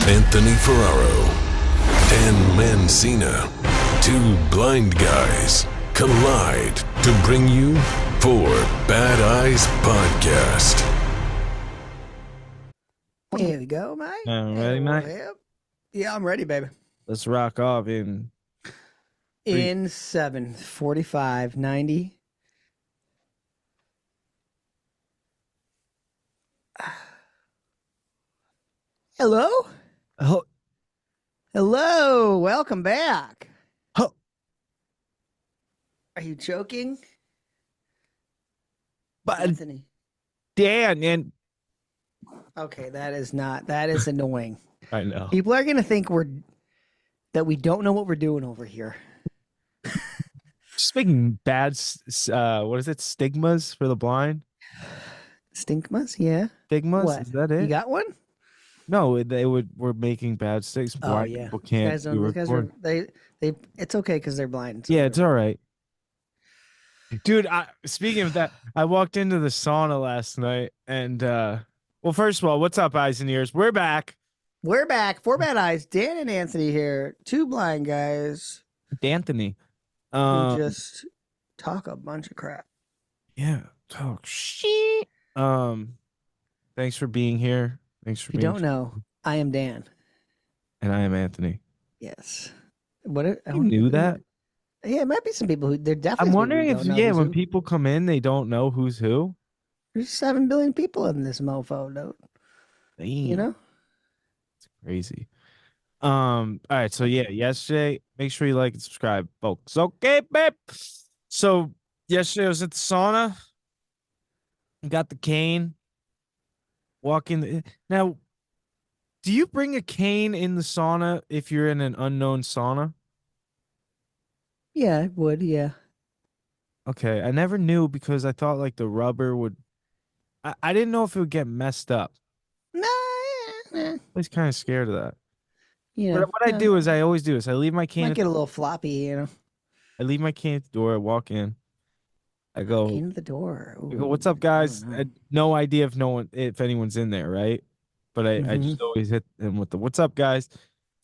Anthony Ferraro, Dan Mancina. Two blind guys collide to bring you Four Bad Eyes Podcast. Here we go, mate. Ready, mate? Yeah, I'm ready, baby. Let's rock off in 7, 45, 90. Hello? Oh, Hello. Welcome back. oh. Are you joking? But Anthony. Dan, and Okay, that is annoying. I know. People are gonna think that we don't know what we're doing over here. Just making bad, what is it? Stigmas for the blind? Stinkmas, yeah. Stigmas? What? Is that it? You got one? No, we're making bad sticks. Oh Blind yeah. people These can't guys do don't- these guys are record. they. It's okay because they're blind. Yeah, it's all right. Dude, speaking of that, I walked into the sauna last night and well, first of all, what's up, eyes and ears? We're back. We're back. Four Bad Eyes. Dan and Anthony here. Two blind guys D'Anthony. who just talk a bunch of crap. Yeah, talk shit. Thanks for being here. Thanks for If you being don't know, I am Dan. and I am Anthony. Yes. What? You knew that? Yeah, it might be some people who they're definitely. I'm wondering if some people who don't know when who's who. people come in, they don't know who's who. There's 7 billion people in this mofo, dude. You know. It's crazy. All right, so yeah, yesterday, make sure you like and subscribe, folks. Okay, babe. So yesterday I was at the sauna. Got the cane. Walking now. Do you bring a cane in the sauna if you're in an unknown sauna? Yeah, it would. Yeah. Okay, I never knew because I thought like the rubber would. I didn't know if it would get messed up. Nah. I was kind of scared of that. You But know. what I do is I always do is I leave my cane. Might get a little floppy, you know. I leave my cane at the door. I walk in. I go. In the door. I go, what's up, guys? I don't I know. had no idea if anyone's in there, right? But I just always hit them with the what's up, guys.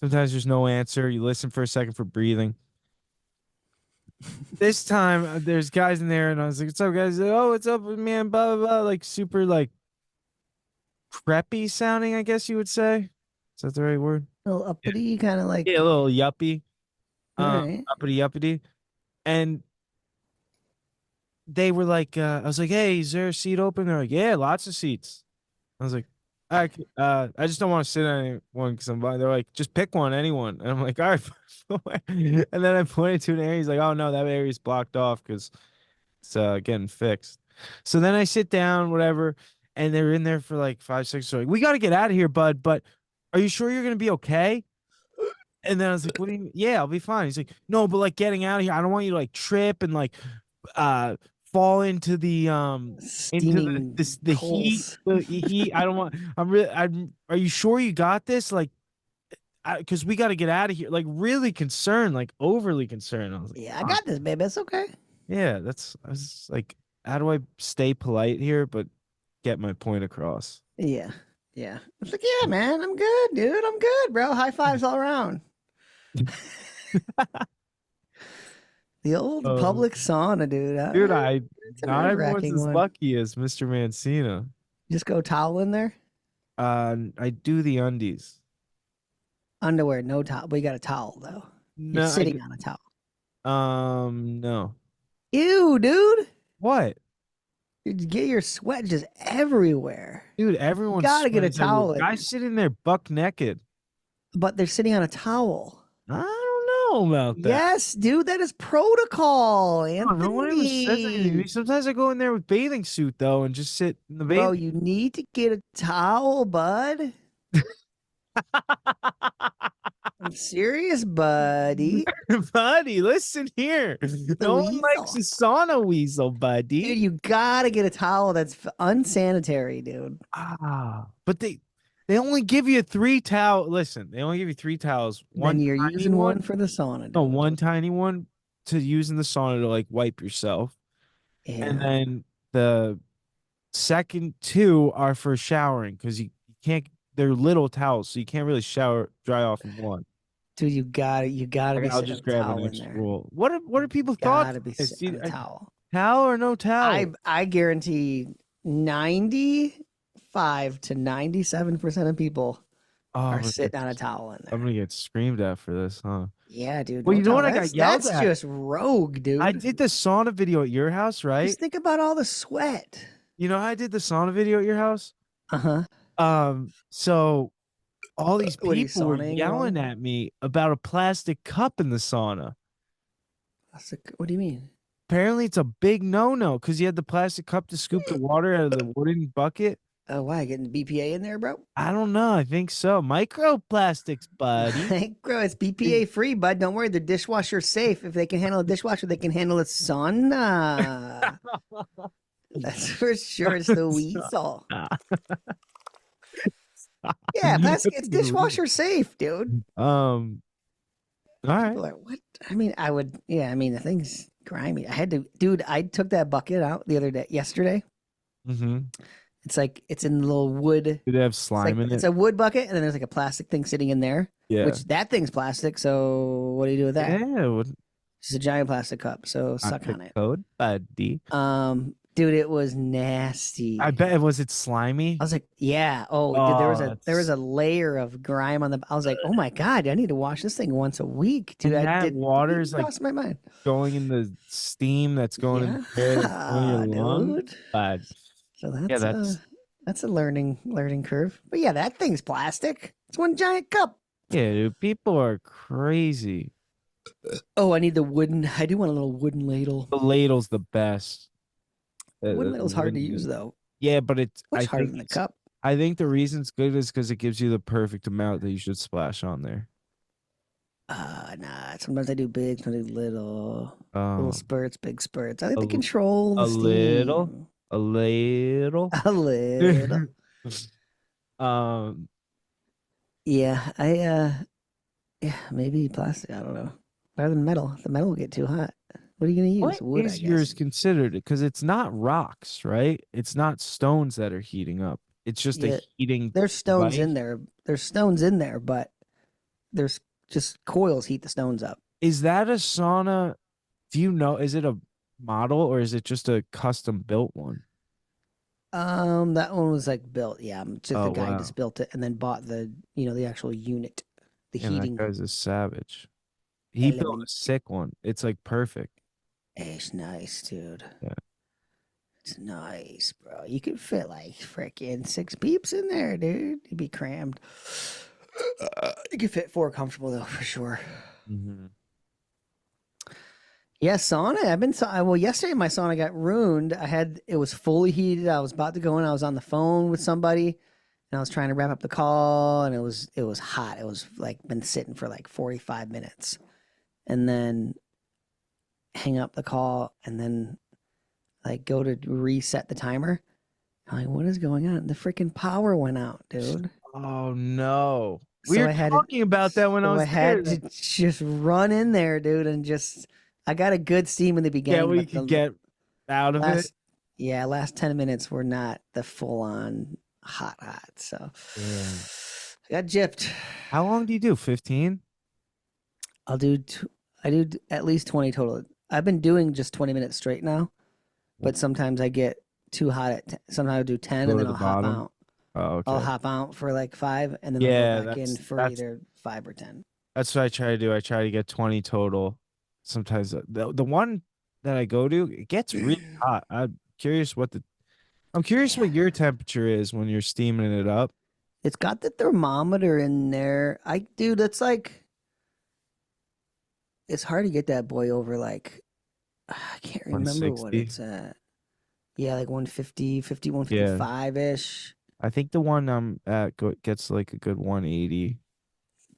Sometimes there's no answer. You listen for a second for breathing. This time there's guys in there, and I was like, "What's up, guys?" Like, oh, what's up, man? Blah blah blah. Like super like preppy sounding, I guess you would say. Is that the right word? A little uppity, kind of like. Yeah, a little yuppie. Right. Uppity. And they were like, I was like, hey, is there a seat open? They're like, yeah, lots of seats. I was like, I just don't want to sit on anyone because I'm blind. They're like, just pick one, anyone. And I'm like, all right. And then I pointed to an area. He's like, oh, no, that area's blocked off because it's getting fixed. So then I sit down, whatever, and they're in there for like 5 6. So like, we got to get out of here, bud. But are you sure you're going to be okay? And then I was like, what do you mean? Yeah, I'll be fine. He's like, no, but like getting out of here, I don't want you to like trip and like fall into the Steaming the heat. The heat. I don't want are you sure you got this? Like because we got to get out of here. Like really concerned, like overly concerned. I was like, Yeah, I got this, baby. It's okay. yeah, I was like, how do I stay polite here but get my point across? Yeah. Yeah. I was like, yeah, man, I'm good, dude. I'm good, bro. High fives all around. The old public sauna, dude. Dude, It's a not everyone's nerve-wracking as one. lucky as Mr. Mancina. Just go towel in there. I do the undies. Underwear, no towel. We got a towel though. No, You're sitting on a towel. No. Ew, dude. What? You get your sweat just everywhere. Dude, everyone's gotta get a sweating. towel in. Guys sitting there buck naked. But they're sitting on a towel. I don't know about that. Yes, dude, that is protocol. No one ever says anything to me. Anthony. Sometimes I go in there with bathing suit though and just sit in the Bro, bathing. you need to get a towel, bud. I'm serious, buddy. Buddy, listen here. No one likes a sauna weasel, buddy. Dude, you gotta get a towel that's unsanitary, dude. But they only give you 3 towels. Listen, they only give you 3 towels. Then you're tiny using one for the sauna. No, dude. one tiny one to use in the sauna to like wipe yourself. Yeah. And then the second 2 are for showering because you can't they're little towels, so you can't really dry off in one. Dude, you gotta be I'll sitting on just a grab an towel in extra there. roll. What are people thoughts? Gotta be I sitting see on a towel. towel or no towel? I guarantee 95 to 97% of people are sitting on a towel in I'm there. gonna get screamed at for this, huh? Yeah, dude. Well, No you know towel. what I got yelled That's at? just rogue, dude. I did the sauna video at your house, right? Just think about all the sweat. You know how I did the sauna video at your house? Uh-huh. So all these What are you people were saunaing yelling wrong? at me about a plastic cup in the sauna. What do you mean? Apparently, it's a big no-no because you had the plastic cup to scoop the water out of the wooden bucket. Oh, why? Getting BPA in there, bro? I don't know. I think so. Microplastics, buddy. Hey, bro, it's BPA free, bud. Don't worry. They're dishwasher safe. If they can handle a dishwasher, they can handle a sauna. That's for sure. It's the weasel. Yeah, it's dishwasher safe, dude. All right. People are, what? I mean, the thing's grimy. I had to, dude, I took that bucket out yesterday. Mm-hmm. It's in the little wood. Did it have slime in it? It's a wood bucket, and then there's like a plastic thing sitting in there. Yeah. Which that thing's plastic. So what do you do with that? Yeah. It's a giant plastic cup. So suck on it. Code, buddy. Dude, it was nasty. I bet was it slimy? I was like, yeah. Oh, dude, there was a layer of grime on the. I was like, oh my god, I need to wash this thing once a week, dude. Water is like crossed my mind. going in the steam that's going in your lung. Dude. Bad. So that's a learning curve. But yeah, that thing's plastic. It's one giant cup. Yeah, dude, people are crazy. Oh, I do want a little wooden ladle. The ladle's the best. Wooden ladle's hard to use though. Yeah, but it's harder than the cup. I think the reason it's good is because it gives you the perfect amount that you should splash on there. Nah. Sometimes I do big, sometimes I do little. Oh. Little spurts, big spurts. I like to control the steam. A little. A little. Yeah, maybe plastic. I don't know. Better than metal. The metal will get too hot. What are you gonna use? What is yours considered? Because it's not rocks, right? It's not stones that are heating up. It's just a heating. There's stones in there. There's stones in there, but there's just coils heat the stones up. Is that a sauna? Do you know? Is it a model or is it just a custom built one? That one was like built. Yeah, just the guy wow. just built it and then bought the actual unit, the heating. That guy's a savage. He built a sick one. It's like perfect. It's nice, dude. Yeah. It's nice, bro. You could fit like freaking 6 peeps in there, dude. You'd be crammed. You could fit 4 comfortable though, for sure. Mm-hmm. Yeah, sauna. Well, yesterday my sauna got ruined. It was fully heated. I was about to go in. I was on the phone with somebody, and I was trying to wrap up the call, and it was hot. It was like been sitting for like 45 minutes, and then hang up the call, and then like go to reset the timer. I'm like, what is going on? The freaking power went out, dude. Oh no. So We were talking about that when I was there. had to just run in there, dude, and I got a good steam in the beginning. Yeah, we could get out of it. Yeah, last 10 minutes were not the full on hot. So I got gypped. How long do you do? 15? I do at least 20 total. I've been doing just 20 minutes straight now, but sometimes I get too hot sometimes I'll do 10 and then I'll hop out. Oh, okay. I'll hop out for like 5 and then I'll go back in for either 5 or 10. That's what I try to do. I try to get 20 total. Sometimes the one that I go to, it gets really hot. I'm curious what your temperature is when you're steaming it up. It's got the thermometer in there. That's like, it's hard to get that boy over like, I can't remember what it's at. Yeah, like 150, 155-ish. I think the one I'm at gets like a good 180.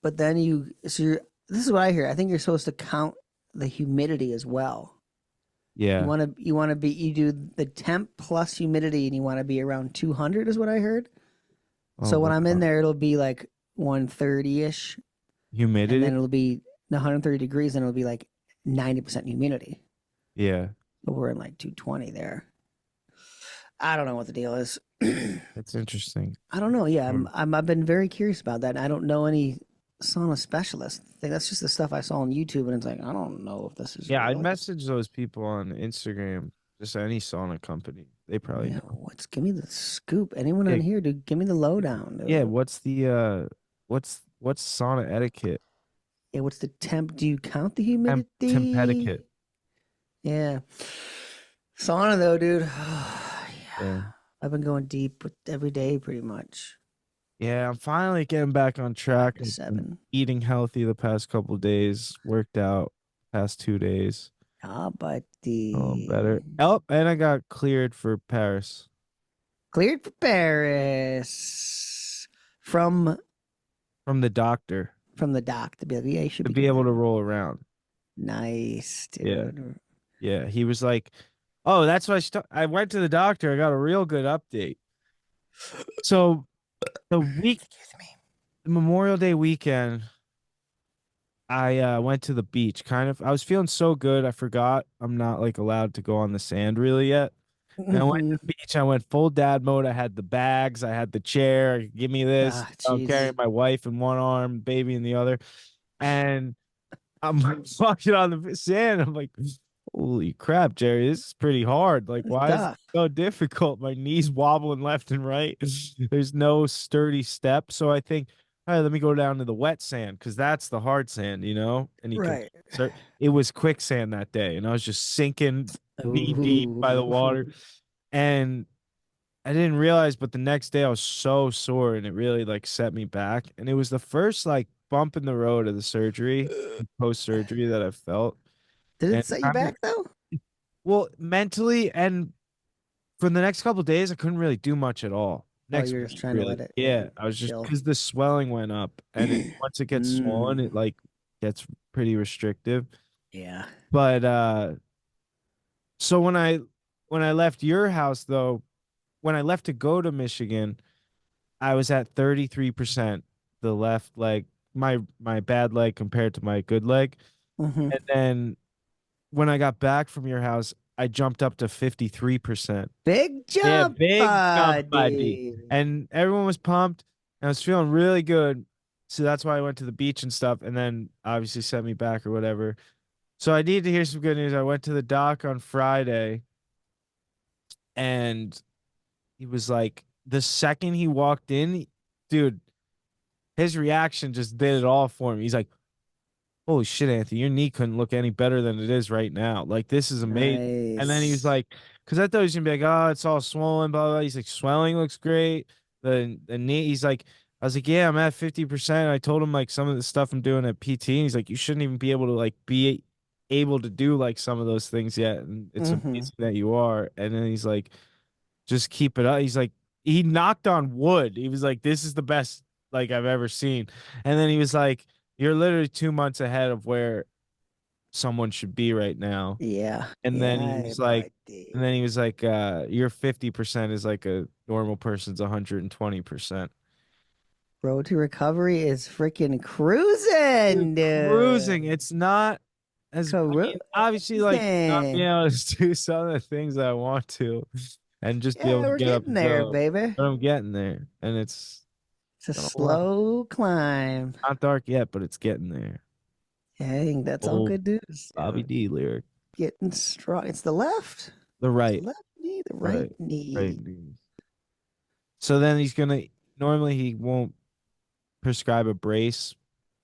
But then this is what I hear. I think you're supposed to count the humidity as well. Yeah. You do the temp plus humidity and you want to be around 200 is what I heard. So when I'm in there, it'll be like 130-ish. Humidity? And then it'll be 130 degrees and it'll be like 90% humidity. Yeah. But we're in like 220 there. I don't know what the deal is. That's interesting. I don't know. Yeah, Mm. I've been very curious about that. And I don't know any sauna specialists. I think that's just the stuff I saw on YouTube, and it's like I don't know if this is Yeah, I'd real. message those people on Instagram, just any sauna company. They probably Yeah, know. give me the scoop? Anyone Yeah, on here, dude? Give me the lowdown, yeah. dude. What's sauna etiquette? Yeah, what's the temp? Do you count the Temp humidity? etiquette. Yeah, sauna though, dude. Yeah. Yeah, I've been going deep with every day pretty much, Yeah, I'm finally getting back on five track. to I've been seven. eating healthy the past couple days, worked out past 2 days. Ah, but Better. the Oh, and I got cleared for Paris cleared for Paris from from the doctor the doc to be like, yeah, you should to be be good able to now. roll around. Nice, Yeah. dude. Yeah. He was like, oh, that's why I went to the doctor. I got a real good update. So the week, Excuse me. Memorial Day weekend, I went to the beach. Kind of, I was feeling so good. I forgot I'm not like allowed to go on the sand really yet. And I went to Mhm. the beach. I went full dad mode. I had the bags. I had the chair. Give me this. Ah, I'm jeez. carrying my wife in one arm, baby in the other. And I'm walking on the sand. I'm like, holy crap, Jerry, this is pretty hard. Like, It's why is it tough. so difficult? My knees wobbling left and right. There's no sturdy step. So I think, all right, let me go down to the wet sand because that's the hard sand, And you can Right. start. It was quicksand that day, and I was just sinking knee deep by the Ooh. water. And I didn't realize, but the next day I was so sore and it really like set me back. And it was the first like bump in the road of the surgery, post surgery that I felt. Did it And set you kind of, back though? well, mentally and for the next couple of days, I couldn't really do much at all. Oh, Next you're just week, trying to really. let it, Yeah. I was just chill. because the swelling went up and once it gets swollen, it Mm, like gets pretty restrictive. yeah. But so when I left your house though, when I left to go to Michigan, I was at 33% the left leg, my bad leg compared to my good leg. Hmm. And then when I got back from your house, I jumped up to 53%. Big Yeah, jump, big jump, buddy. buddy. And everyone was pumped. And I was feeling really good. So that's why I went to the beach and stuff. And then obviously sent me back or whatever. So I need to hear some good news. I went to the doc on Friday and he was like, the second he walked in, dude, his reaction just did it all for me. He's like, holy shit, Anthony, your knee couldn't look any better than it is right now. Like, this is amazing. And then he was Nice. like, because I thought he was gonna be like, oh, it's all swollen, blah, blah. He's like, swelling looks great. The knee, he's like, I was like, yeah, I'm at 50%. I told him like some of the stuff I'm doing at PT. And he's like, you shouldn't even be able to like be able to do like some of those things yet. And it's Hmm. amazing that you are. And then he's like, just keep it up. He's like, he knocked on wood. He was like, this is the best like I've ever seen. And then he was like, you're literally 2 months ahead of where someone should be right now. Yeah. And then he Yeah, was like, buddy. your 50% is like a normal person's 120%. Road to recovery is freaking cruising, Dude, cruising. dude. It's not I mean, obviously like not being Cruising. able to do some of the things that I want to and just be Yeah, able to we're get up getting and there, go. baby. But I'm getting there. And it's It's a gonna work. slow climb. Not dark yet, but it's getting there. Dang, that's all Old good news, Bobby dude. D lyric. Getting strong. It's the left. The It's the right, left knee, the right right, right knee. knee. So then he's gonna normally he won't prescribe a brace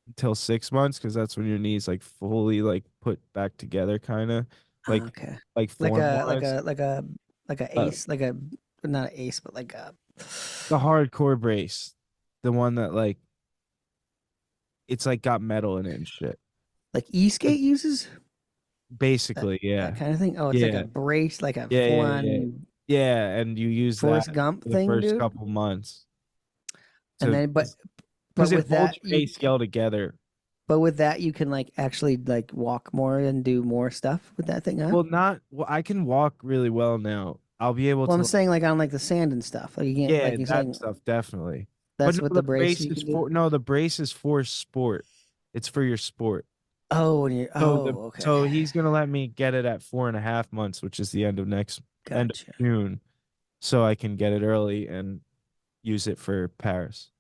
until 6 months because that's when your knees like fully like put back together, kind of Ah, like okay. Like form a wise. Uh, ace, not an ace, but like a the hardcore brace, the one that like it's like got metal in it and shit. like e-skate uses that Basically, that yeah, kind of thing. Oh, it's like a yeah, brace, like a yeah, full yeah, yeah, on yeah. And you use that Forrest Gump for the thing, first dude. couple months And to then, but because it with holds that your you ACL together. you can like actually like walk more and do more stuff with that thing, huh? Well, I can walk really well now. I'll be able Well, I'm to, saying like on like the sand and stuff. Like you can't yeah, like you're that saying stuff definitely. But that's no, what the brace you can do. the brace is for sport. It's for your sport. Oh, and you're okay. So he's gonna let me get it at 4.5 months, which is the end of Gotcha. June. so I can get it early and use it for Paris.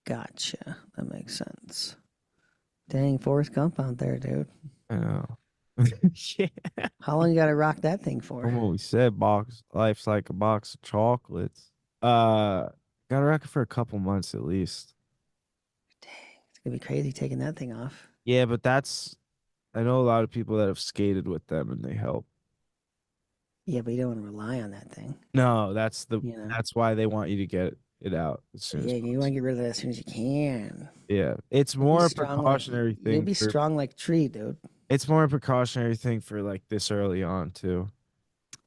Gotcha. That makes sense. Dang, Forrest Gump out there, dude. I know. Yeah. How long you got to rock that thing for? From what we said, life's like a box of chocolates. Gotta rock it for a couple months at least. Dang, it's gonna be crazy taking that thing off. Yeah, but I know a lot of people that have skated with them and they help. Yeah, but you don't want to rely on that thing. No, You know? that's why they want you to get it out as soon as Yeah, you want possible. to get rid of that as soon as you can. Yeah, it's You'll be more a strong precautionary you'll thing be for strong like a tree, dude. it's more a precautionary thing for like this early on too.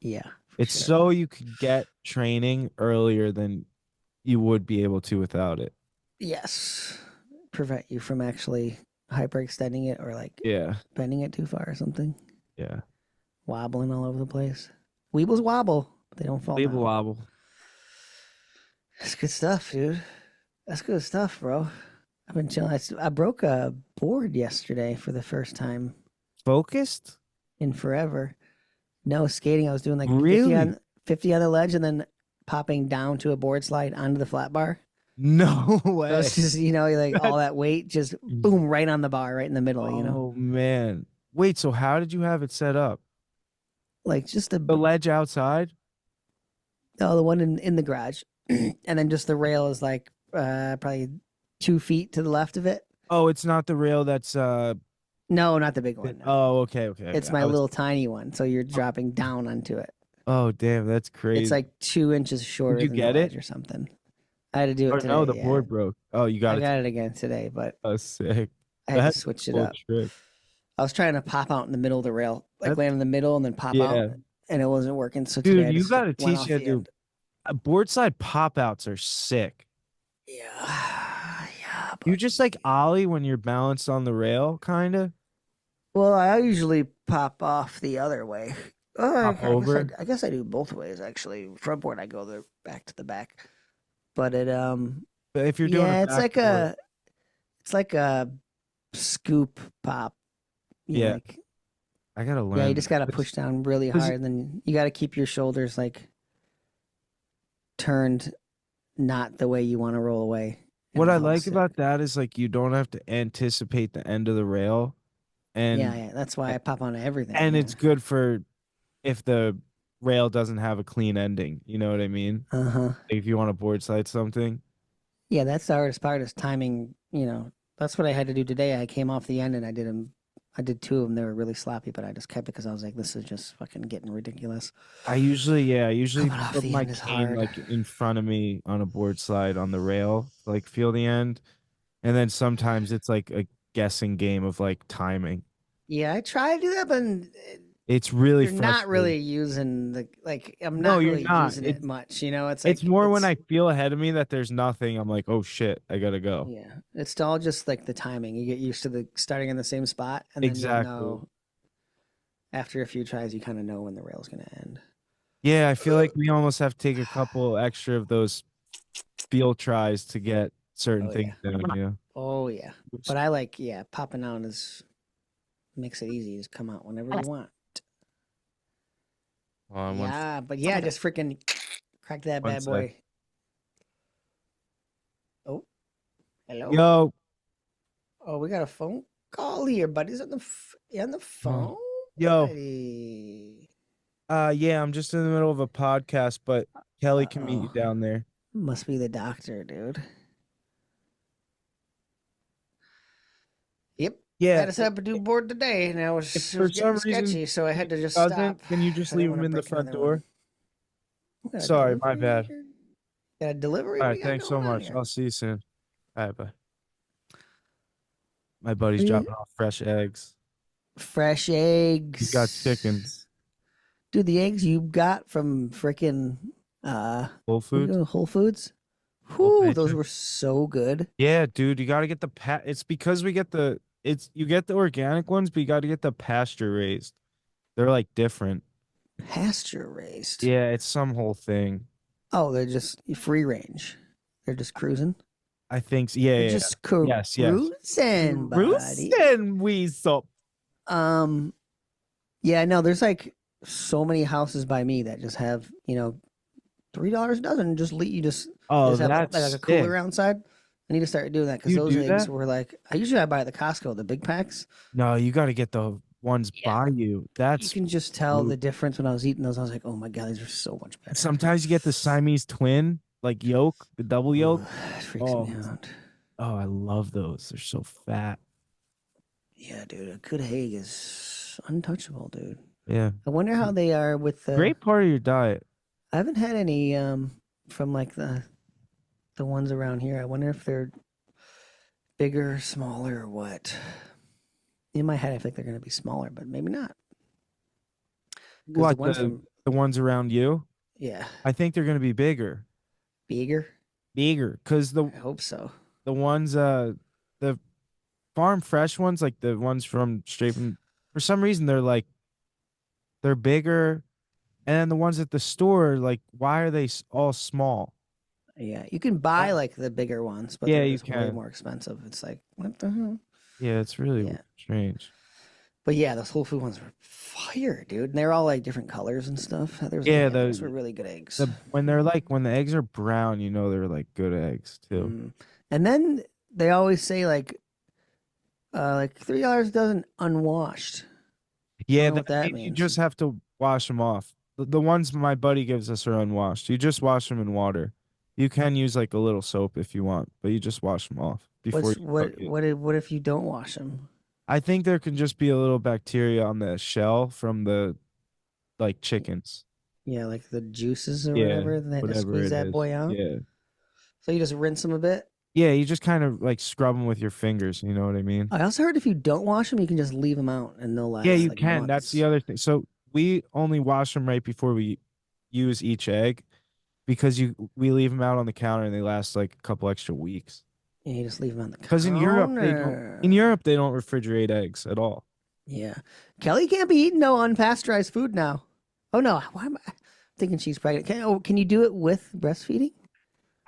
Yeah, for It's sure. so you could get training earlier than you would be able to without it. Yes. Prevent you from actually hyperextending it or like Yeah, bending it too far or something. yeah. Wobbling all over the place. Weebles wobble, but they don't fall Weeble down. wobble. That's good stuff, dude. That's good stuff, bro. I've been chilling. I broke a board yesterday for the first time Focused? in forever. No skating. I was doing like Really? 50 on the ledge and then popping down to a board slide onto the flat bar. No So way. it's just, like all that weight just boom right on the bar, right in the middle, Oh man. Wait, so how did you have it set up? Like just The ledge outside? the one in the garage. And then just the rail is like probably 2 feet to the left of it. Oh, it's not the rail that's No, not the big one. No. Oh, okay. It's my little tiny one. So you're dropping down onto it. Oh, damn, that's crazy. It's like 2 inches shorter you than get the it? ledge or something. I had to do it Oh today. no, the yeah. board broke. Oh, you got I it. got it again today, but Oh, sick. I had to That's switch it cool up. trick. I was trying to pop out in the middle of the rail, like That's- land in the middle and then pop Yeah. out, and it wasn't working. So today Dude, I you just gotta went teach off you how the to do end. board side pop outs are sick. Yeah, You but just like ollie when you're balanced on the rail, kind of. well, I usually pop off the other way. Pop over? I guess I do both ways actually. Front board, I go the back to the back, but it But if you're doing yeah, a it's like backboard- it's like a scoop pop. Yeah. Like, I gotta learn. yeah, you just gotta It's- push down really 'cause- hard, and then you gotta keep your shoulders like turned not the way you want to roll away. and What I it'll like sit. about that is like you don't have to anticipate the end of the rail, and yeah, that's why I pop onto everything. and yeah. it's good for if the rail doesn't have a clean ending. You know what I mean? Uh-huh. If you want to board slide something. Yeah, that's the hardest part is timing. That's what I had to do today. I came off the end and I did them. I did 2 of them. They were really sloppy, but I just kept it because I was like, this is just fucking getting ridiculous. I usually Coming off put the my end is cane hard. like in front of me on a board slide on the rail, like feel the end, and then sometimes it's like a guessing game of like timing. Yeah, I try to do that, but It's really you're not frustrating. really using I'm No, not you're really not. using it It's- much. It's like It's more when I feel ahead of me that there's nothing. I'm like, oh shit, I gotta go. yeah, it's all just like the timing. You get used to the starting in the same spot, and then Exactly. you know, after a few tries, you kind of know when the rail's gonna end. Yeah, I feel like we almost have to take a couple extra of those field tries to get certain Oh, things down. Yeah. Oh yeah, but I like popping out makes it easy. Just come out whenever you want. Yeah, but yeah, just freaking crack that One bad sec. boy. Oh, hello. Yo, Oh, we got a phone call here, buddy's on the phone. yo. Buddy. Yeah, I'm just in the middle of a podcast, but Kelly can meet you Uh-oh. down there. Must be the doctor, dude. Yep. Yeah. Had to set up a new board today, and it was for some getting reason sketchy, so I had to just doesn't, stop. can you just I didn't leave wanna him in the break front another door? one. We got a Sorry, my delivery bad. here? Got a delivery? All What right, do you got thanks so going on much. here? I'll see you soon. All right, bye. My buddy's Yeah. dropping off fresh eggs. Fresh eggs. He's got chickens. Dude, the eggs you got from freaking Whole what do you Foods. go, Whole Foods? Whole Whoo, those Nature. were so good. Yeah, dude, you got to get the It's because we get you get the organic ones, but you got to get the pasture raised. They're like different. Pasture raised. Yeah, it's some whole thing. Oh, they're just free range. They're just cruising. I think so. Yeah, They're yeah. just Yes, cruising, buddy. Roostin' Weasel. Yeah, no, there's like so many houses by me that just have, $3 a dozen. Just you Oh, just have like that's a cooler sick. outside. I need to start doing that because You those do eggs that? were like I buy at the Costco, the big packs. No, you got to get the ones Yeah. by you. You That's can just tell ooh. the difference when I was eating those. I was like, oh my God, these are so much better. Sometimes you get the Siamese twin, like yolk, the double Ooh, yolk. it freaks me Oh, out. oh, I love those. They're so fat. Yeah, dude, a good egg is untouchable, dude. Yeah. I wonder how they are with the. Great part of your diet. I haven't had any from like the ones around here. I wonder if they're bigger, smaller, or what. In my head, I think they're going to be smaller, but maybe not. Because the What ones from the ones around you? yeah, I think they're gonna be bigger. bigger. Bigger. Because I hope so. the ones the farm fresh ones, like the ones from straight from for some reason they're bigger. And then the ones at the store, like, why are they all small? Yeah, you can buy like the bigger ones, but Yeah, they're you just way can. more expensive. It's like what the hell? Yeah, it's really Yeah, strange. but yeah, those Whole Food ones were fire, dude. And they're all like different colors and stuff. Yeah, Those were really good eggs. the when the eggs are brown, you know they're like good eggs too. Mm. And then they always say like $3 a dozen unwashed. I don't Yeah, know what that you means. just have to wash them off. The ones my buddy gives us are unwashed. You just wash them in water. You can use like a little soap if you want, but you just wash them off before What's you cook it. what if you don't wash them? I think there can just be a little bacteria on the shell from the like chickens. Yeah, like the juices or Yeah, whatever. Then they had to whatever squeeze it that is. boy out. Yeah. So you just rinse them a bit. Yeah, you just kind of like scrub them with your fingers, you know what I mean? I also heard if you don't wash them, you can just leave them out and they'll Yeah, last you like can. That's the months. other thing. So we only wash them right before we use each egg because we leave them out on the counter and they last like a couple extra weeks. Yeah, you just leave them on the Because in counter. Europe they don't refrigerate eggs at all. Yeah, Kelly can't be eating no unpasteurized food now. Oh no, why am I thinking she's pregnant? Can you do it with breastfeeding?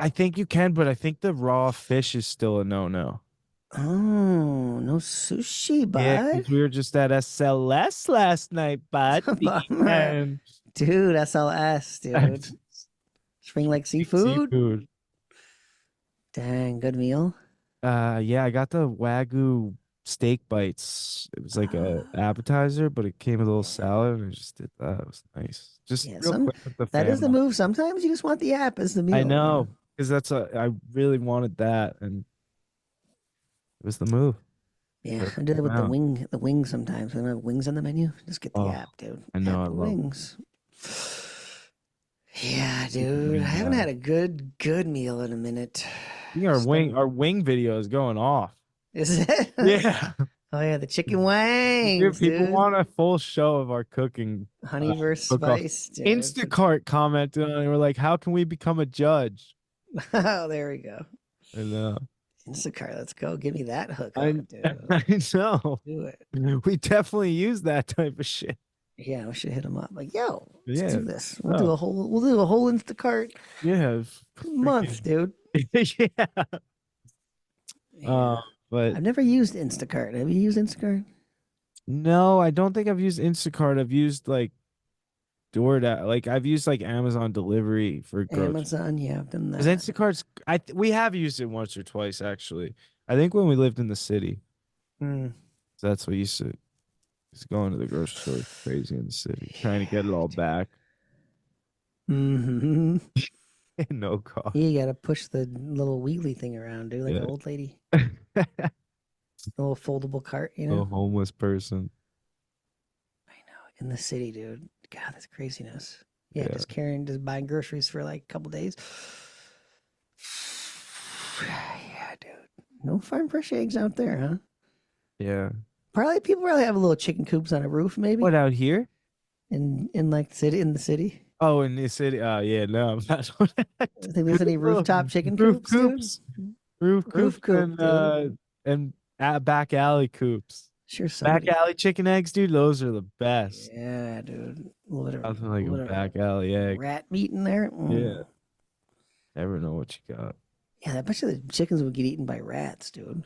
I think you can, but I think the raw fish is still a no-no. Oh, no sushi, Yeah, bud. because we were just at SLS last night, buddy. Bummer. And Dude, SLS, dude. Spring Lake Seafood. seafood. Dang, good meal. Yeah, I got the Wagyu steak bites. It was like a Ah, appetizer, but it came with a little yeah, salad, and I just did that. It was nice. Just yeah. real quick with the That is the family. move. Sometimes you just want the app as the I meal. know, because I really wanted that, and it was the move. Yeah, I Perfect did it with amount. the wings sometimes. When I have wings on the menu, just get the Oh, app, dude. I know, App I of love wings. Yeah, super dude. I wing haven't guy. had a good meal in a minute. I think Just been, our wing video is going off. is it? Yeah. Oh yeah, the chicken Dude, wings, people dude. want a full show of our cooking Honey versus cook-off. spice, dude. Instacart commented on it. We're like, how can we become a judge? Oh, there we go. And Instacart, let's go. Give me that I hookup, dude. I know. Do it. We definitely use that type of shit. Yeah, we should hit him up. Like, yo, let's Yeah. do this. We'll do a whole Instacart Yeah. month, dude. Yeah. Yeah. But I've never used Instacart. Have you used Instacart? no, I don't think I've used Instacart. I've used like DoorDash. Like I've used like Amazon delivery for groceries. Amazon, yeah, I've done Because that. Instacart's we have used it once or twice actually. I think when we lived in the city. Mm. That's what used to just going to the grocery store was crazy in the city, trying to get it all back. Hmm. No cost. You gotta push the little wheelie thing around, dude, like Yeah. an old lady. A little foldable cart, you A know? homeless person. I know. In the city, dude. God, that's craziness. Yeah, Yeah. just buying groceries for like a couple days. Yeah, dude. No farm fresh eggs out there, huh? Yeah. People probably have little chicken coops on a roof, maybe. What out here? In like in the city. Oh, in the city. Yeah, no, I'm not. I think there's any rooftop chicken Roof coops, dude? coops. Roof Roof coops coop, and back alley coops. Sure, Back somebody. alley chicken eggs, dude. Those are the best. Yeah, dude. A little bit of, Nothing like a little bit of back alley egg. rat meat in there. Yeah. Never know what you got. Yeah, I bet you the chickens would get eaten by rats, dude.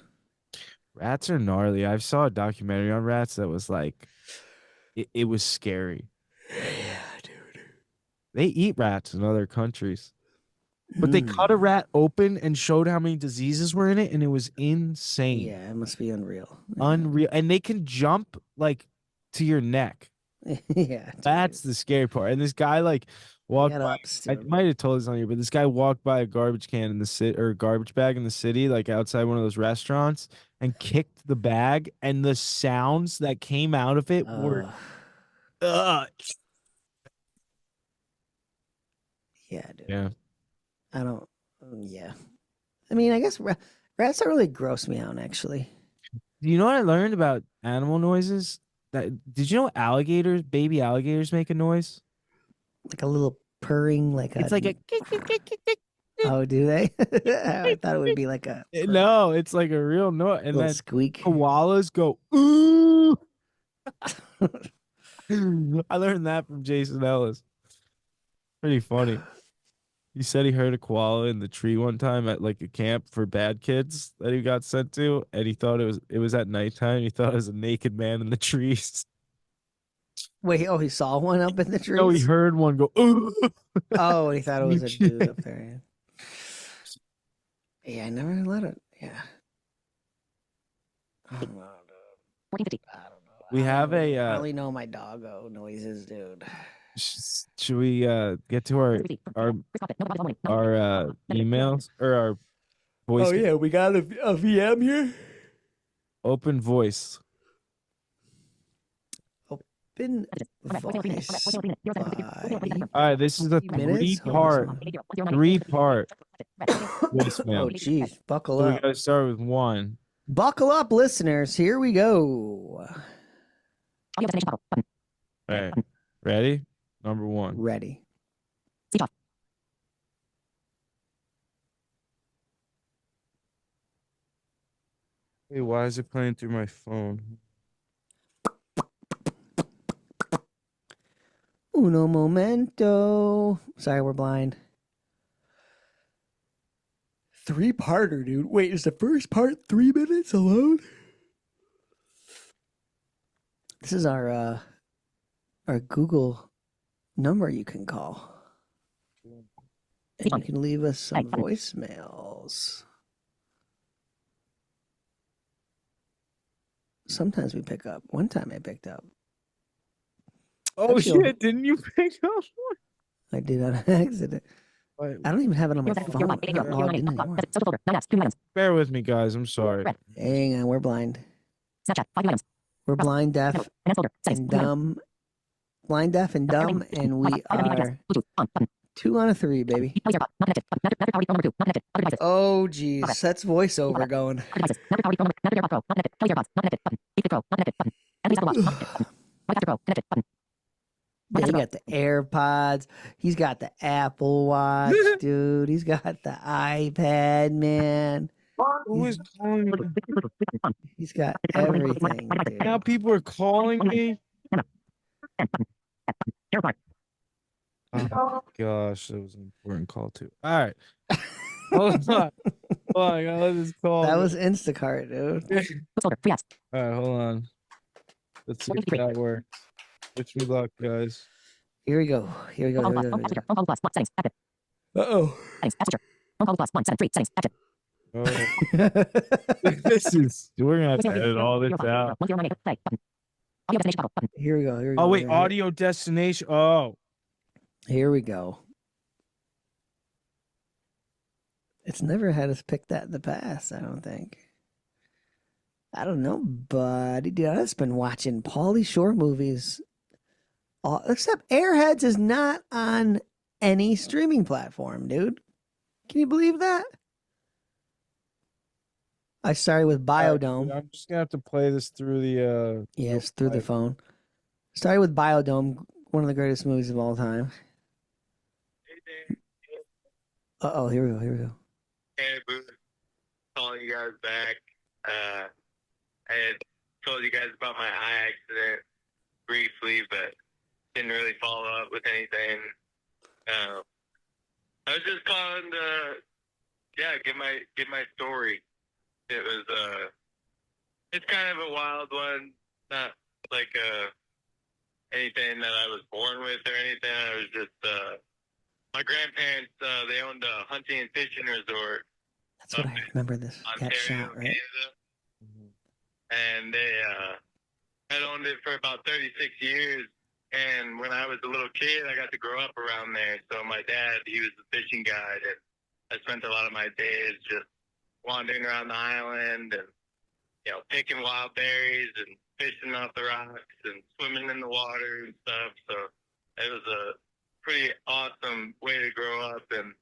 Rats are gnarly. I saw a documentary on rats that was like, it was scary. Yeah, dude. They eat rats in other countries. But they cut a rat open and showed how many diseases were in it, and it was insane. Yeah, it must be unreal. Unreal. And they can jump like to your neck. Yeah, That's the scary part. And this guy like walked by. I might have told this on you, but this guy walked by a garbage can in the city or garbage bag in the city, like outside one of those restaurants, and kicked the bag, and the sounds that came out of it were yeah, dude. yeah. I don't. Yeah, I mean, I guess rats don't really gross me out. Actually, You know what I learned about animal noises? Did you know alligators, baby alligators make a noise? like a little purring, like It's a. like a Oh, do they? I thought it would be like a no, it's like a real noise. And little then squeak. koalas go ooh. I learned that from Jason Ellis. Pretty funny. He said he heard a koala in the tree one time at like a camp for bad kids that he got sent to, and he thought it was at nighttime. He thought it was a naked man in the trees. Wait, oh, he saw one up in the trees. No, he heard one go ooh. Oh, and he thought it was a dude up there. Yeah, I never let it. Yeah. I don't know, dude. I don't know. We have a I only know my doggo noises, dude. should we get to our emails or our voice? Oh yeah, we got a VM here. Open voice. Open voice. All right, this is the three-part voicemail. Oh jeez, buckle So we up. gotta start with one. Buckle up, listeners. Here we go. All right, ready? Number one. Ready. Hey, why is it playing through my phone? Uno momento. Sorry, we're blind. 3-parter, dude. Wait, is the first part 3 minutes alone? This is our Google number you can call. And you can leave us some voicemails. Sometimes we pick up. One time I picked up. Oh shit, didn't you pick up one? I did on accident. I don't even have it on my phone. I'm not logged in anymore. Bear with me, guys. I'm sorry. Hang on, we're blind. We're blind, deaf, and dumb. Blind, deaf, and dumb, and we are 2 on a 3, baby. Oh, geez. That's voiceover going. Yeah, he got the AirPods. He's got the Apple Watch, dude. He's got the iPad, man. Who is calling me? He's got everything, dude. Now people are calling me. Oh gosh, that was an important call too. All right. Hold on. Hold on, I gotta let this call. That was Instacart, dude. All right, hold on. Let's see if that works. Wish me luck, guys. Here we go. Here we go. Uh-oh. Oh. This is we're gonna have to edit all this out. Here we go. Here we go. Oh wait, audio destination. Oh. Here we go. It's never had us pick that in the past, I don't think. I don't know, buddy. Dude, I've just been watching Pauly Shore movies. Except Airheads is not on any streaming platform, dude. Can you believe that? I started with Biodome. I'm just gonna have to play this through the Yes, through the phone. Started with Biodome, one of the greatest movies of all time. Uh-oh, here we go, here we go. Hey, Booth, calling you guys back. I had told you guys about my eye accident briefly, but didn't really follow up with anything. I was just calling to, give my story. It was, it's kind of a wild one, not like anything that I was born with or anything. I was just my grandparents. They owned a hunting and fishing resort That's what up I in remember. This got Ontario, shot, right? Canada, and they had owned it for about 36 years. And when I was a little kid, I got to grow up around there. So my dad, he was the fishing guide, and I spent a lot of my days just wandering around the island and, picking wild berries and fishing off the rocks and swimming in the water and stuff. So it was a pretty awesome way to grow up. And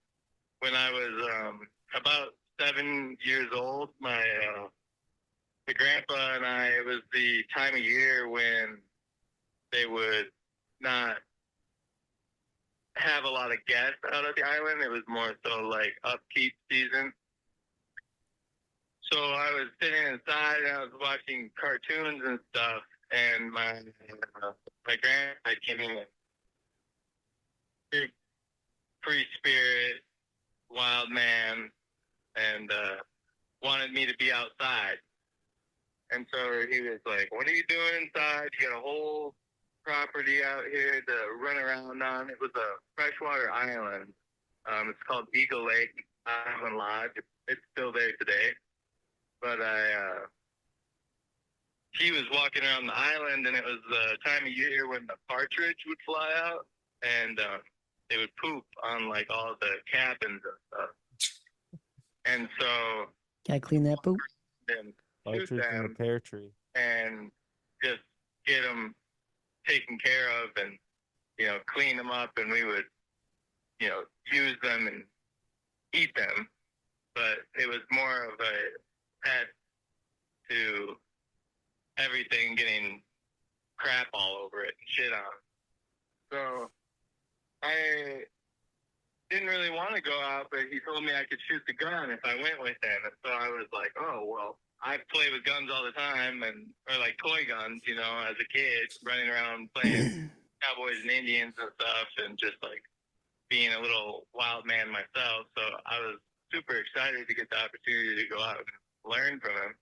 when I was about 7 years old, my grandpa and I, it was the time of year when they would not have a lot of guests out at the island. It was more so like upkeep season. So I was sitting inside and I was watching cartoons and stuff, and my grandpa came in, big free spirit, wild man, and wanted me to be outside. And so he was like, "What are you doing inside? You got a whole property out here to run around on." It was a freshwater island. It's called Eagle Lake Island Lodge. It's still there today. But he was walking around the island, and it was the time of year when the partridge would fly out, and they would poop on like all the cabins and stuff. And so, Gotta clean that poop. then shoot Partridge in the them pear tree. and just get them taken care of, and clean them up, and we would use them and eat them. But it was more of a pet to everything getting crap all over it and shit on. So I didn't really want to go out, but he told me I could shoot the gun if I went with him. And so I was like, oh, well, I play with guns all the time, or like toy guns, as a kid, running around playing cowboys and Indians and stuff, and just like being a little wild man myself. So I was super excited to get the opportunity to go out and learn from him.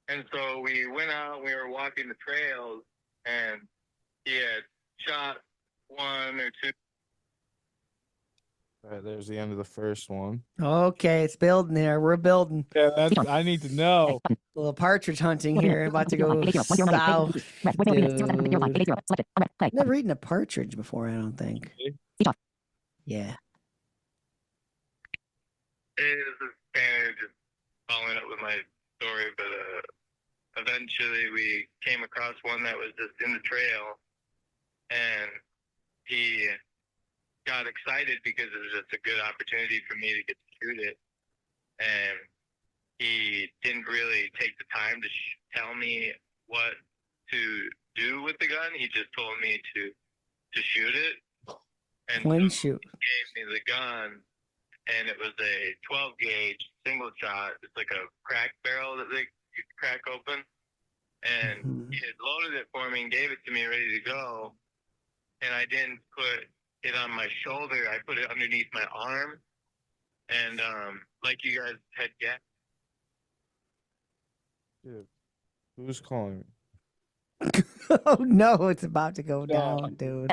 And so we went out, we were walking the trails, and he had shot one or two. All right, there's the end of the first one. Okay, it's building there. We're building. Yeah, I need to know. A little partridge hunting here. About to go south, dude. Never eaten a partridge before, I don't think. Yeah. It was kind of just following up with my story, but eventually we came across one that was just in the trail, and he got excited because it was just a good opportunity for me to get to shoot it. And he didn't really take the time to tell me what to do with the gun. He just told me to shoot it. And When so shoot. he gave me the gun, and it was a 12 gauge single shot. It's like a crack barrel that you crack open. And he had loaded it for me and gave it to me ready to go. And I didn't put it on my shoulder. I put it underneath my arm. And like you guys had guessed. Dude, who's calling me? Oh no, it's about to go down, dude.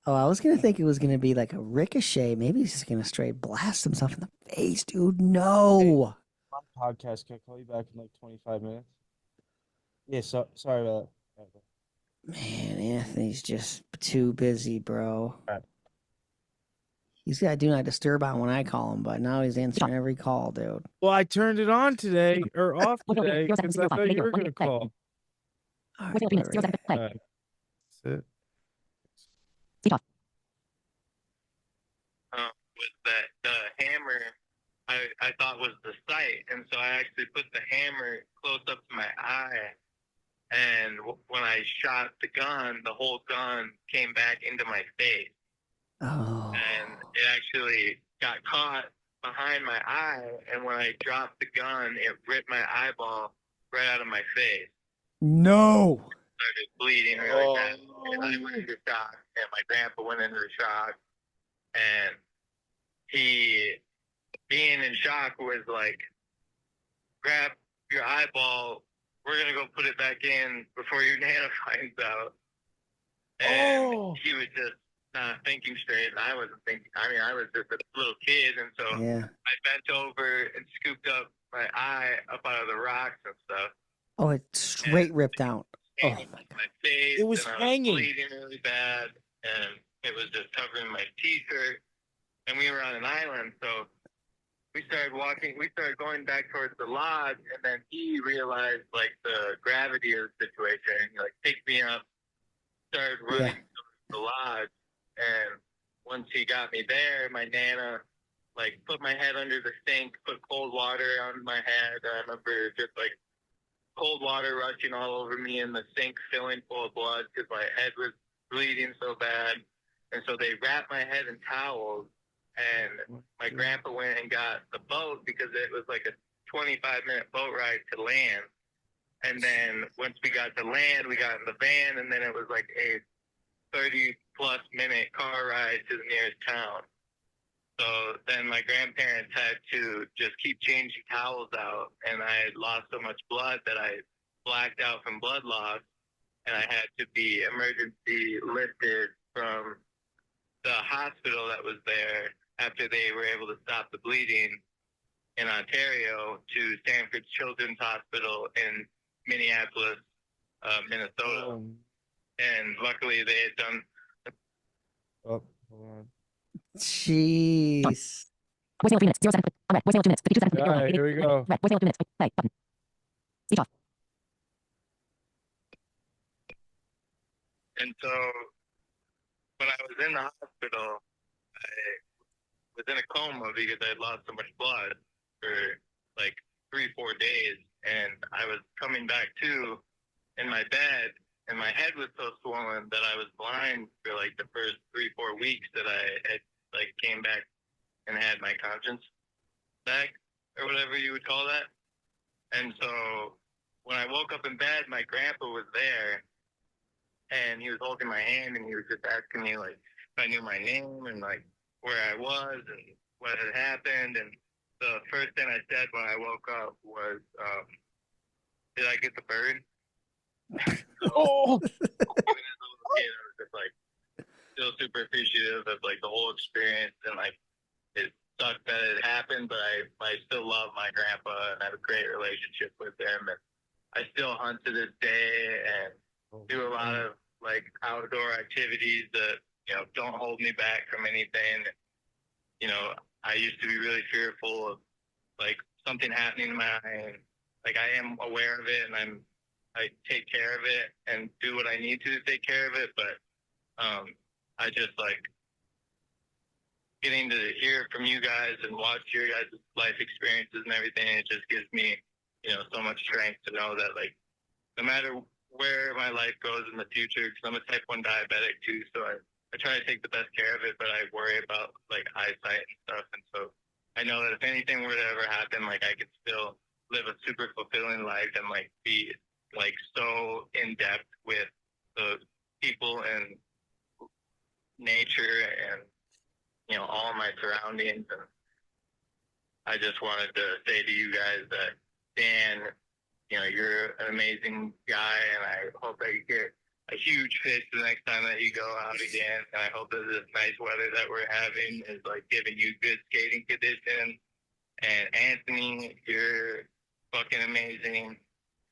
Oh, I was gonna think it was gonna be like a ricochet. Maybe he's just gonna straight blast himself in the face, dude. No. Podcast. Can I call you back in like 25 minutes? Yeah, sorry about that. Man, Anthony's just too busy, bro. Right. He's got do not disturb on when I call him, but now he's answering every call, dude. Well, I turned it on today or off today because I thought you were gonna call. All right, all right. All right. That's it. Was that the hammer I thought was the sight, and so I actually put the hammer close up to my eye, and when I shot the gun, the whole gun came back into my face, Oh. and it actually got caught behind my eye, and when I dropped the gun, it ripped my eyeball right out of my face. No. Started bleeding really bad, and I went into shock, and my grandpa went into shock, and he, being in shock, was like, grab your eyeball we're gonna go put it back in before your nana finds out. And he was just not thinking straight. And I wasn't thinking. I mean, I was just a little kid, and so Yeah. I bent over and scooped up my eye up out of the rocks and stuff. Oh, it straight ripped out. Oh my God. My face, It was and I hanging. was bleeding really bad, and it was just covering my t-shirt. And we were on an island, so we started going back towards the lodge, and then he realized like the gravity of the situation. He like picked me up, started running towards the lodge, and once he got me there, my nana like put my head under the sink, put cold water on my head. I remember just like cold water rushing all over me in the sink, filling full of blood because my head was bleeding so bad. And so they wrapped my head in towels, and my grandpa went and got the boat because it was like a 25-minute boat ride to land. And then once we got to land, we got in the van, and then it was like a 30-plus minute car ride to the nearest town. So then my grandparents had to just keep changing towels out, and I had lost so much blood that I blacked out from blood loss, and I had to be emergency lifted from the hospital that was there after they were able to stop the bleeding in Ontario to Stanford Children's Hospital in Minneapolis, Minnesota. And luckily they had done... Oh, hold on. Jeez. Voicemail 3 minutes. 0 seconds. Unread. Voicemail 2 minutes. 52 seconds. All right, here we go. Read. Voicemail 2 minutes. Play. Button. Speech off. And so when I was in the hospital, I was in a coma because I had lost so much blood for like 3-4 days. And I was coming back to in my bed, and my head was so swollen that I was blind for like the first 3-4 weeks that I had like came back and had my conscience back, or whatever you would call that. And so when I woke up in bed, my grandpa was there, and he was holding my hand, and he was just asking me like if I knew my name and like where I was and what had happened. And the first thing I said when I woke up was, "Did I get the bird?" Oh, Even as a little kid, I was just like still super appreciative of like the whole experience, and like it sucked that it happened, but I still love my grandpa and have a great relationship with him, and I still hunt to this day and do a lot of like outdoor activities that, you know, don't hold me back from anything. You know, I used to be really fearful of like something happening to my eye. Like I am aware of it, and I take care of it and do what I need to take care of it. But I just like getting to hear from you guys and watch your guys' life experiences and everything. It just gives me, you know, so much strength to know that like no matter where my life goes in the future, because I'm a type 1 diabetic too, so I try to take the best care of it, but I worry about like eyesight and stuff. And so I know that if anything were to ever happen, like I could still live a super fulfilling life and like be like so in depth with the people and nature and, you know, all my surroundings. And I just wanted to say to you guys that, Dan, you know, you're an amazing guy, and I hope that you get a huge fish the next time that you go out again. And I hope that this nice weather that we're having is like giving you good skating conditions. And Anthony, you're fucking amazing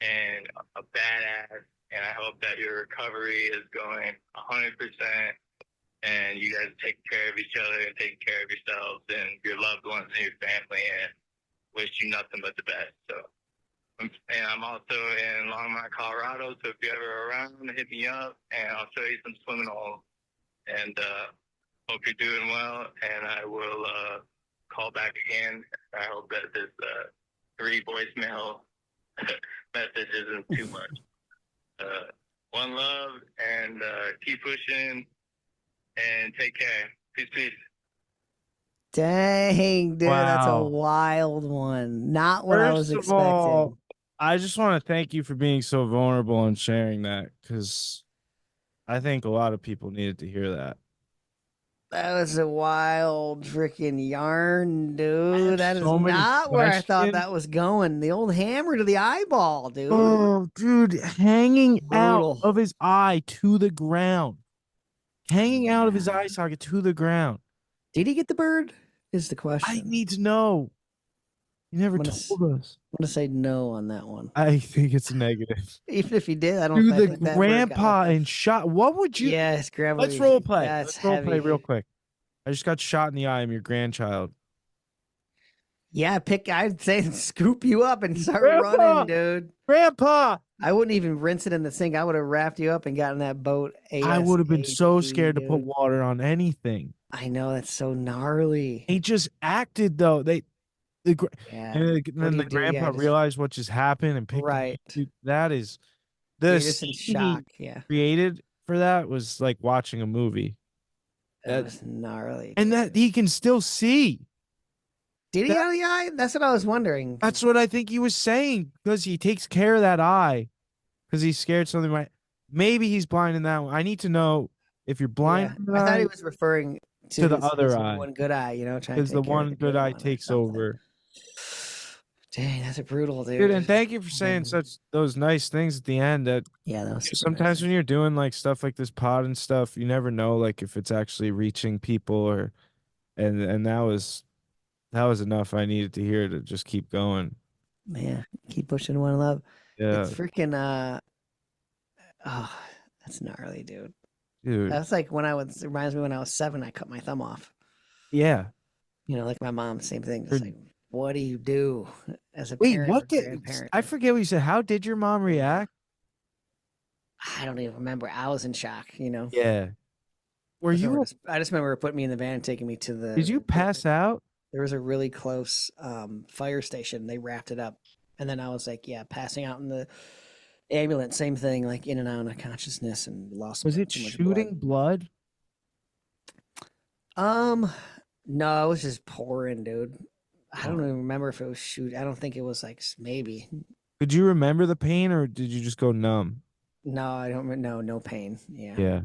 and a badass. And I hope that your recovery is going 100%. And you guys take care of each other and take care of yourselves and your loved ones and your family. And wish you nothing but the best. So. And I'm also in Longmont, Colorado, so if you're ever around, hit me up, and I'll show you some swimming holes. And hope you're doing well, and I will call back again. I hope that this 3 voicemail message isn't too much. One love, and keep pushing, and take care. Peace, peace. Dang, dude, that's a Wow. wild one. Not what I was First of expecting. all, I just want to thank you for being so vulnerable and sharing that, because I think a lot of people needed to hear that. That was a wild freaking yarn, dude. That is so many not where I thought questions. that was going. The old hammer to the eyeball, dude. Oh, dude, hanging out Brutal. of his eye to the ground. Hanging out of his eye socket to the ground. Did he get the bird? Is the I question. need to know. You never I'm gonna told us. I'm gonna say no on that one. I think it's negative. Even if he did, I don't Dude, the think that bird got grandpa lucky. and shot. What would you? Yes, grandma. Let's role play. That's Let's role play heavy. real quick. I just got shot in the eye. I'm your grandchild. Yeah, I'd say scoop you up and start Grandpa! running, dude. Grandpa! I wouldn't even rinse it in the sink. I would have wrapped you up and gotten that boat. I would have been so ASAP, scared to put dude. water on anything. I know that's so gnarly. He just acted though. Yeah. And What then do the you do? grandpa Yeah, just- realized what just happened and picked him up. Right. Dude, that is You're the just in scene he shock. Yeah, created for that was like watching a movie. that was gnarly. And that he can still see. Did he that- out of the eye? That's what I was wondering. That's what I think he was saying because he takes care of that eye because he's scared something might. Maybe he's blind in that one. I need to know if you're blind. Yeah, in that I thought he eye, was referring to the his other eye. one good eye. You know, trying because to the take care of one good other eye one or takes something. over. Dang, that's brutal, dude. Dude, and thank you for saying such those nice things at the end. That Yeah, that was super sometimes nice. when you're doing like stuff like this pod and stuff, you never know like if it's actually reaching people or, and that was enough. I needed to hear to just keep going. Man, keep pushing one love. Yeah, It's freaking oh, that's gnarly, dude. dude. That's like when it reminds me when I was 7, I cut my thumb off. Yeah. You know, like my mom, same thing. For- It's like, what do you do as a Wait, parent what or did grandparent? I forget what you said? How did your mom react? I don't even remember. I was in shock, you know. Yeah. Were you? I just remember putting me in the van and taking me to the. Did you pass out? There was a really close fire station. They wrapped it up, and then I was like, yeah, passing out in the ambulance. Same thing, like in and out of consciousness and lost. Was it so much shooting blood? No, it was just pouring, dude. I don't even remember if it was shoot. I don't think it was like maybe. Could you remember the pain, or did you just go numb? No, I don't. No pain. Yeah. Yeah.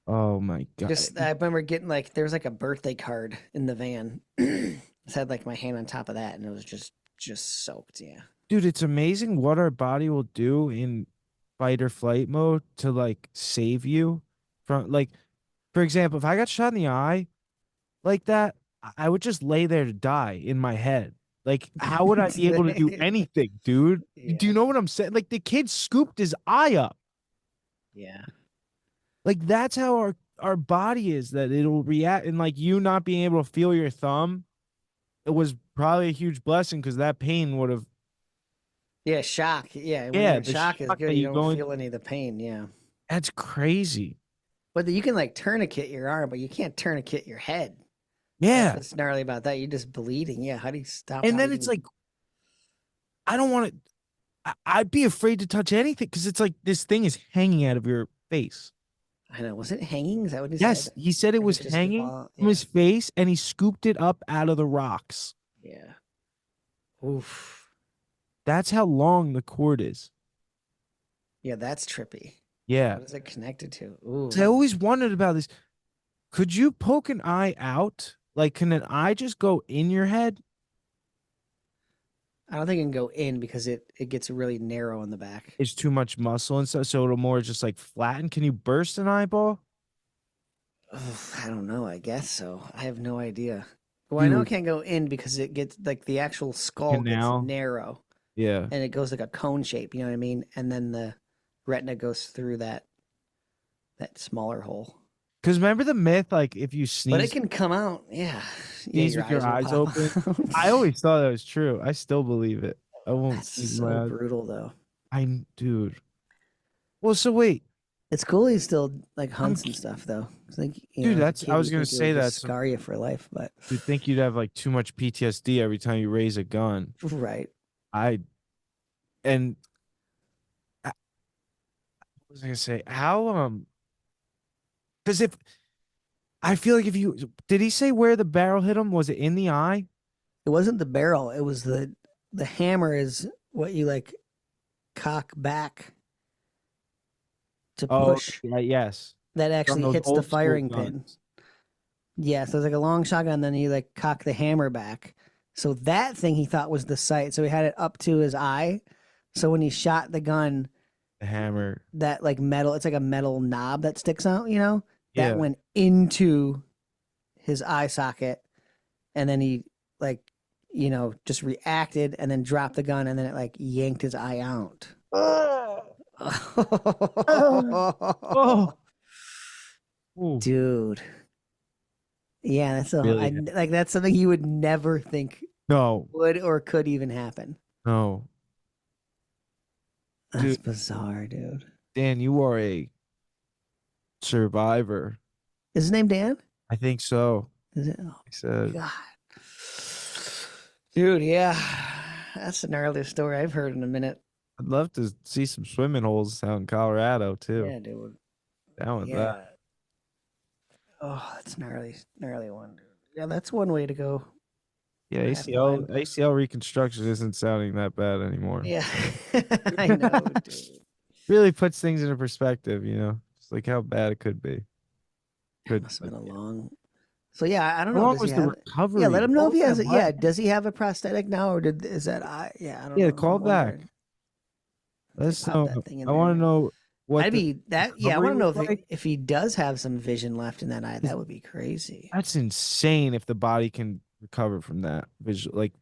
Oh my god. Just I remember getting like there was like a birthday card in the van. It had like my hand on top of that, and it was just soaked. Yeah. Dude, it's amazing what our body will do in fight or flight mode to like save you from like, for example, if I got shot in the eye like that, I would just lay there to die in my head. Like, how would I be able to do anything, dude? Yeah. Do you know what I'm saying? Like, the kid scooped his eye up. Yeah. Like, that's how our body is, that it'll react. And like you not being able to feel your thumb, it was probably a huge blessing because that pain would have. Yeah. Shock. Yeah. When Yeah, you're in the shock is shock good. that You you don't go feel any of the pain. Yeah. That's crazy. But you can like tourniquet your arm, but you can't tourniquet your head. Yeah. That's what's gnarly about that. You're just bleeding. Yeah. How do you stop? And how then do it's you- like, I don't want to. I'd be afraid to touch anything because it's like this thing is hanging out of your face. I know. Was it hanging? Is that what he Yes, said? he said it Or was just hanging fall- from his face, and he scooped it up out of the rocks. Yeah. Oof. That's how long the cord is. Yeah, that's trippy. Yeah. What is it connected to? Ooh. 'Cause I always wondered about this. Could you poke an eye out? Like, can an eye just go in your head? I don't think it can go in because it gets really narrow in the back. It's too much muscle and stuff, so it'll more just like flatten. Can you burst an eyeball? Ugh, I don't know. I guess so. I have no idea. Well, I know it Dude. can't go in because it gets like the actual skull Canal? gets narrow Yeah. and it goes like a cone shape. You know what I mean? And then the retina goes through that smaller hole. Because remember the myth, like if you But it sneeze, can come out. Yeah. sneeze with your will eyes pop open. out. I always thought that was true. I still believe it. I won't That's sneeze so my eyes. brutal, though. Dude. Well, so wait, It's cool. He still like hunts and ki- stuff, though. It's like, you Dude, know, as a I kid, was you gonna think it say would that just some- scar you for life, but you'd think you'd have like too much PTSD every time you raise a gun. right. And what was I gonna say? How because if I feel like if you did he say where the barrel hit him? Was it in the eye? It wasn't the barrel. It was the hammer is what you like cock back to Oh, push. yeah, yes. That From actually those hits the old school firing pin. guns. Yeah, so it's like a long shotgun, then you like cock the hammer back. So that thing he thought was the sight. So he had it up to his eye. So when he shot the gun, The hammer. that like metal, it's like a metal knob that sticks out, Yeah. that went into his eye socket. And then he like, just reacted and then dropped the gun and then it like yanked his eye out. Oh. Ooh, Dude. Yeah, really? like that's something you would never think No, would or could even happen. no. That's Dude. bizarre, dude. Dan, you are a survivor. Is his name Dan? I think so. Is it? Oh, I said, God. Dude, yeah. That's the gnarliest story I've heard in a minute. I'd love to see some swimming holes out in Colorado too. Yeah, dude. Down with that. Oh, that's gnarly one, dude. Yeah, that's one way to go. Yeah, Half ACL reconstruction isn't sounding that bad anymore. Yeah. I know, dude. Really puts things into perspective, just like how bad it could be. Must have been a long. So yeah, I don't How know. long Does was he the have... recovery? Yeah, let him know What if he was has that it. Yeah, blood? does he have a prosthetic now, or is that I? Yeah, I don't know. Yeah, call I'm back. wondering. Let's Pop know. that thing in I want to there. know what That'd be that. Yeah, I want to know recovery if he does have some vision left in that eye. That would be crazy. that's insane if the body can recover from that vision, like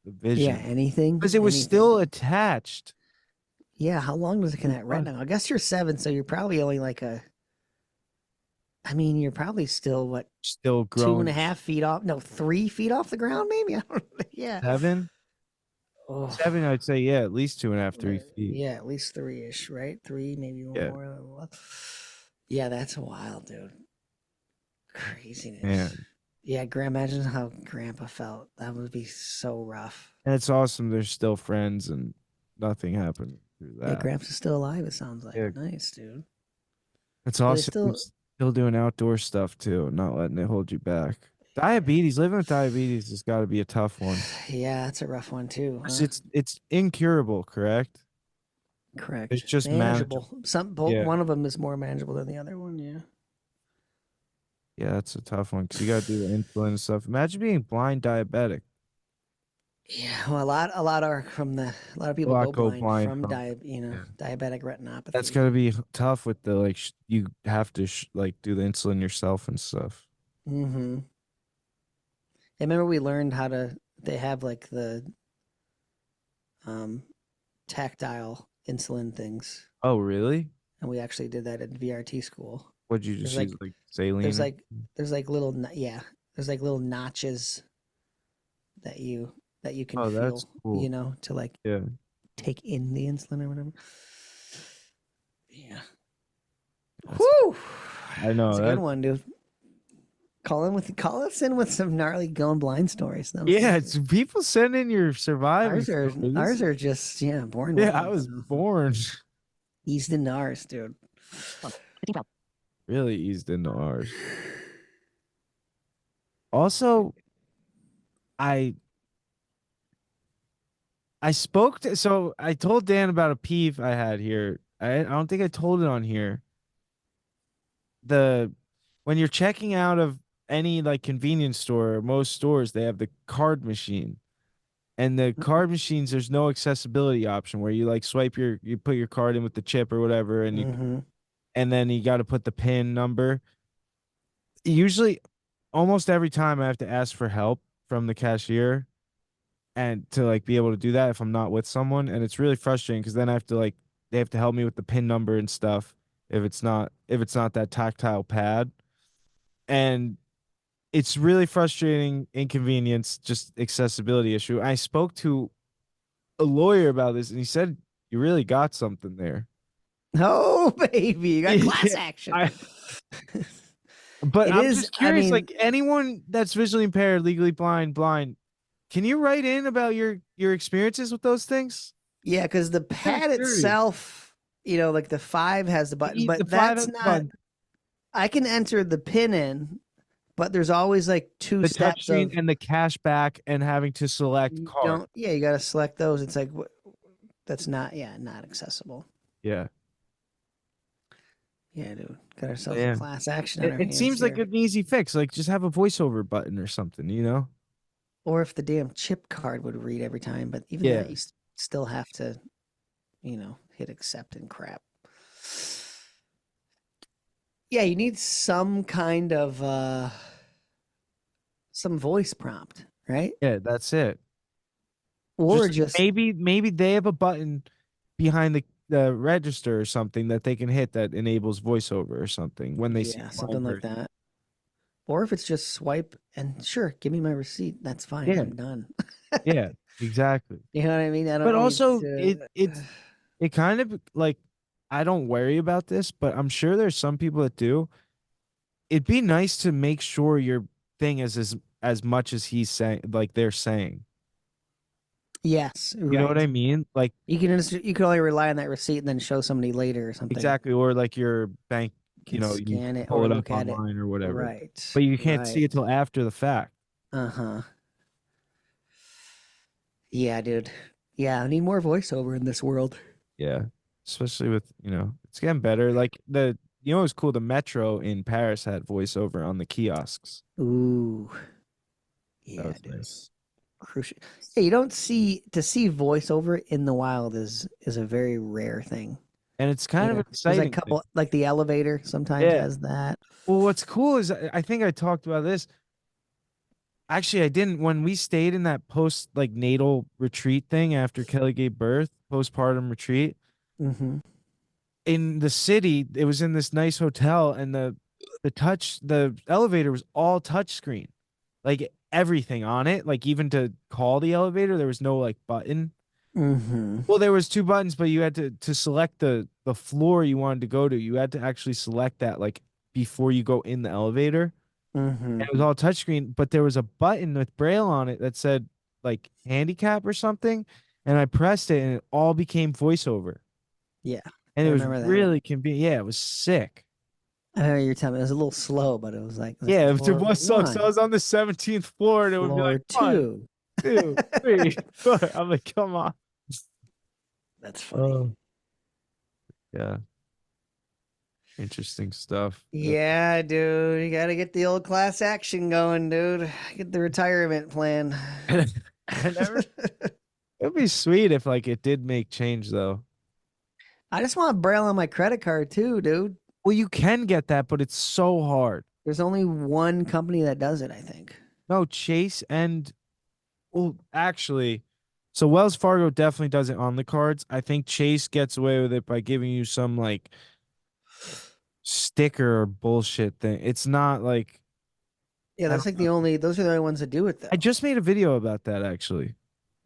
the Yeah, vision. anything. Because it was anything. still attached. Yeah, how long does it connect right now? I guess you're 7, so you're probably only like you're probably still what Still growing. 2.5 feet off? No, 3 feet off the ground, maybe. I don't know. Yeah. 7? Oh. 7, I'd say, yeah, at least 2.5, 3 feet. Yeah, at least 3-ish, right? 3, maybe Yeah. more. Yeah, that's wild, dude. Craziness. Man. Yeah, imagine how Grandpa felt. That would be so rough. And it's awesome. They're still friends and nothing happened through Yeah, that. Gramps is still alive, it sounds like. Yeah. Nice, dude. It's Well, they awesome. Still doing outdoor stuff too, not letting it hold you back. Diabetes, living with diabetes has got to be a tough one. Yeah, that's a rough one too. 'Cause Huh? it's incurable, correct? Correct. It's just manageable. Yeah. One of them is more manageable than the other one. Yeah. Yeah, that's a tough one because you got to do the insulin and stuff. Imagine being blind diabetic. Yeah, well, a lot are a lot of people lot go go blind blind from yeah. diabetic retinopathy. That's got to be tough with the you have to do the insulin yourself and stuff. Mm-hmm. I remember we learned they have like the tactile insulin things, Oh, really? and we actually did that at VRT school. What'd you just use, like saline? There's like little there's like little notches that you can Oh, feel, that's cool. to like Yeah. take in the insulin or whatever. Yeah. That's- Whew. I know, It's a that- good one, dude. Call us in with some gnarly going blind stories. Yeah, it's people send in your surviving. Ours are just born. Yeah, with I them, was so. born. Eased into ours, dude. 15, 12. Really eased into ours. Also, I told Dan about a peeve I had here. I don't think I told it on here. When you're checking out of any like convenience store or most stores, they have the card machine. And the card machines, there's no accessibility option where you like you put your card in with the chip or whatever, and and then you got to put the PIN number. Usually, almost every time I have to ask for help from the cashier and to like be able to do that if I'm not with someone. And it's really frustrating because then I have to they have to help me with the PIN number and stuff if it's not that tactile pad. And it's really frustrating, inconvenience, just accessibility issue. I spoke to a lawyer about this and he said, you really got something there. Oh, baby, you got class action. But I'm just curious, like anyone that's visually impaired, legally blind, can you write in about your experiences with those things? Yeah, because the pad itself, like the 5 has the button, but that's not. I can enter the PIN in, but there's always like 2 steps of and the cash back and having to select card. You got to select those. It's like that's not accessible. Yeah. Yeah, dude. Got ourselves Yeah. a class action on our It hands seems like here. an easy fix. Like just have a voiceover button or something, you know? Or if the damn chip card would read every time, but even Yeah. that, you still have to, hit accept and crap. Yeah, you need some kind of some voice prompt, right? Yeah, that's it. Or Just just maybe they have a button behind the register or something that they can hit that enables voiceover or something when they see yeah, the something like version. that. Or if it's just swipe and sure, give me my receipt. That's fine. Yeah, I'm done. yeah, exactly. You know what I mean? I But don't need also to. it kind of like I don't worry about this, but I'm sure there's some people that do. It'd be nice to make sure your thing is as much as he's saying, like they're saying. Yes, You know what right. I mean? Like You can only rely on that receipt and then show somebody later or something. exactly, or like your bank, You can you scan it pull or it up look at it. online or whatever. Right. But you can't Right. see it till after the fact. Uh-huh. Yeah, dude. Yeah, I need more voiceover in this world. Yeah. Especially with, it's getting better. Like it was cool. The metro in Paris had voiceover on the kiosks. Ooh. That Yeah, was dude. nice. Crucial. Yeah, you don't see voiceover in the wild is a very rare thing. And it's kind of an There's like exciting a couple like the elevator sometimes Yeah. has that. Well, what's cool is I think I talked about this. Actually, I didn't. When we stayed in that post like natal retreat thing after Kelly gave birth, postpartum retreat Mm-hmm. in the city, it was in this nice hotel, and the elevator was all touch screen, like everything on it, like even to call the elevator, there was no like button. Mm-hmm. Well, there was two buttons, but you had to select the floor you wanted to go to. You had to actually select that like before you go in the elevator. Mm-hmm. And it was all touchscreen, but there was a button with braille on it that said like handicap or something, and I pressed it and it all became voiceover. Yeah. And I it was remember that. really convenient. Yeah, it was sick. I remember you were telling me it was a little slow, but it was like Yeah, if there floor was sucks. one, I was on the 17th floor and it would be floor like 1, two. 2, 3, 4. I'm like, come on. That's funny. Yeah. Interesting stuff. Yeah, dude. You gotta get the old class action going, dude. Get the retirement plan. It'd be sweet if like it did make change though. I just want Braille on my credit card too, dude. Well, you can get that, but it's so hard. There's only one company that does it, I think. No, Chase and well, actually, so Wells Fargo definitely does it on the cards. I think Chase gets away with it by giving you some like sticker or bullshit thing. It's not like Yeah, that's like those are the only ones that do it though. I just made a video about that actually.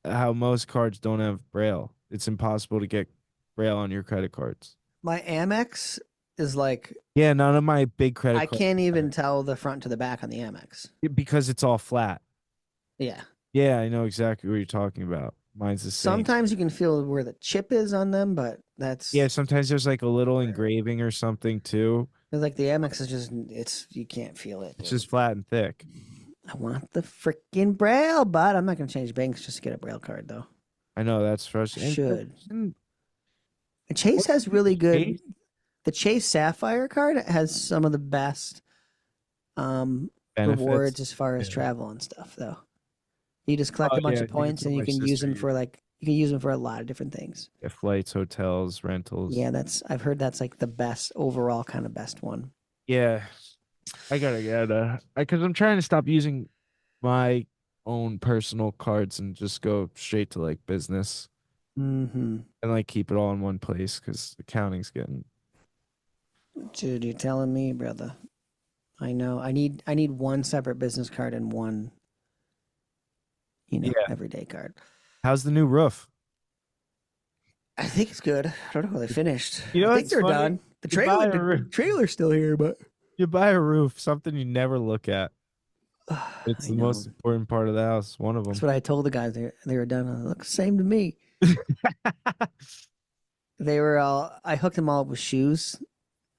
How most cards don't have Braille. It's impossible to get Braille on your credit cards. My Amex is like Yeah, none of my big credit I cards can't even tell the front to the back on the Amex. because it's all flat. Yeah. Yeah, I know exactly what you're talking about. Mine's the same. Sometimes you can feel where the chip is on them, but that's Yeah, sometimes there's like a little engraving or something too. it's like the Amex is just you can't feel it. It's dude. just flat and thick. I want the freaking Braille, but I'm not gonna change banks just to get a Braille card though. I know that's frustrating. Should. And And Chase has really good. Chase? The Chase Sapphire card has some of the best benefits. rewards as far as Yeah. travel and stuff, though. You just collect Oh, a bunch yeah, of points and you my can use sister them for a lot of different things. Yeah, flights, hotels, rentals. Yeah, I've heard that's like the best overall kind of best one. Yeah. I gotta get because I'm trying to stop using my own personal cards and just go straight to like business Mm-hmm. and like keep it all in one place because accounting's getting. Dude, you're telling me, brother. I know. I need one separate business card and one, Yeah. everyday card. How's the new roof? I think it's good. I don't know how they finished. You know I think what's they're funny? done. The You buy a the roof. trailer's still here, but You buy a roof, something you never look at. It's I the know. most important part of the house. One of them. That's what I told the guys. They were done. It looks the same to me. They were all. I hooked them all up with shoes.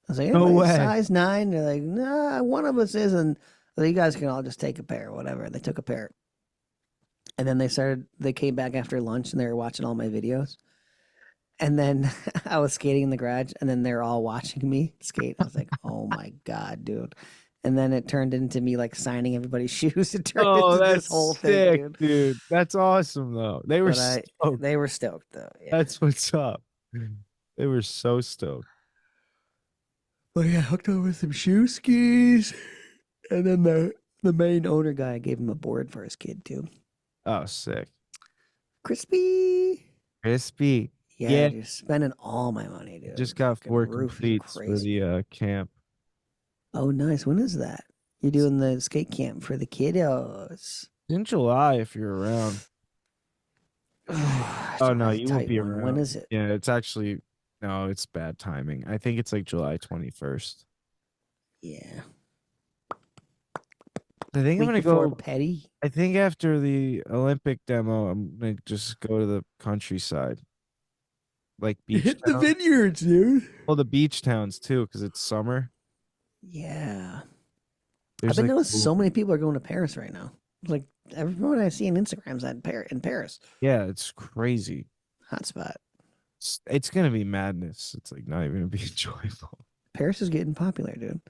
I was like, No "Anybody way. size 9?" They're like, "Nah, one of us isn't." So you guys can all just take a pair, or whatever. They took a pair, and then they came back after lunch and they were watching all my videos. And then I was skating in the garage, and then they're all watching me skate. I was like, "Oh my god, dude!" And then it turned into me like signing everybody's shoes. It turned Oh, into that's this whole sick, thing, dude. dude. That's awesome, though. They were But stoked. they were stoked though. Yeah. That's what's up. They were so stoked. Well, yeah, hooked up with some shoe skis, and then the main owner guy gave him a board for his kid too. Oh, sick. Crispy. Crispy. Yeah, Yeah. you're spending all my money, dude. Just got Fucking 4 roof is completes for crazy. the camp. Oh, nice. When is that? You're doing the skate camp for the kiddos. In July, if you're around. Oh no, you won't be around. When is it? Yeah, it's actually no, it's bad timing. I think it's like July 21st. Yeah. I think I'm Week gonna before go. Petty. I think after the Olympic demo, I'm gonna just go to the countryside, like beach. Hit the towns. vineyards, dude. Well, the beach towns too, because it's summer. Yeah. There's I've been like noticing so many people are going to Paris right now. Like everyone I see on Instagram's in Paris. Yeah, it's crazy. Hotspot. It's gonna be madness. It's like not even gonna be enjoyable. Paris is getting popular, dude.